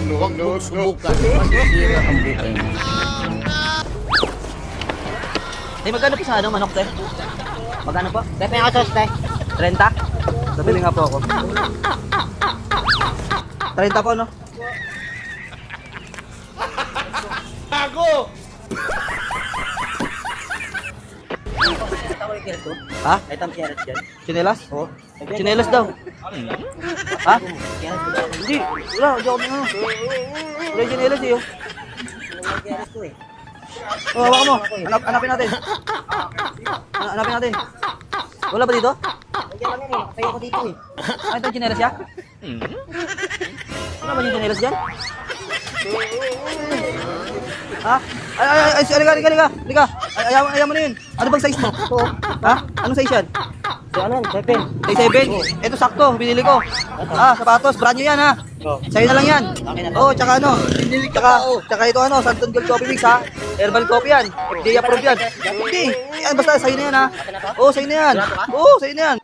Huwag mong subukan. Masisira ang buhay mo. Ay, magkano po sa ano, manok, te? Magkano po? Pepe nga sos, te. 30? Sabili nga po ako. 30 po, no? Ha? Ay, tam siyarat dyan. Chinelas? Oo. Chinelas daw. Ha? Hindi. Wala, hindi ako ano. Wala yung chinelas eh. Oh. Siyarat ko eh. Oh, hawakan mo. Hanapin natin. Hanapin natin. Wala ba dito? Nandiyan lang yan eh. Nakatayo ko dito eh. Ay, ito yung chinelas ya? Wala ba yung chinelas dyan? Ha? Ay, halika. Ayaw mo na yun. Ano bang size mo? Oo. Ha? Anong size yan? So ano, Pepe? Size 7? Ito sakto, binili ko. Sapatos, brand new yan ha. Sa'yo na lang yan. Oo, tsaka ano. Tsaka ito ano, Santon Gold Coffee Mix ha. Herbal coffee yan. FDA approved yan. Hindi. Yan, basta sa'yo na yan ha. Oo, sa'yo na yan. Oo, sa'yo na yan.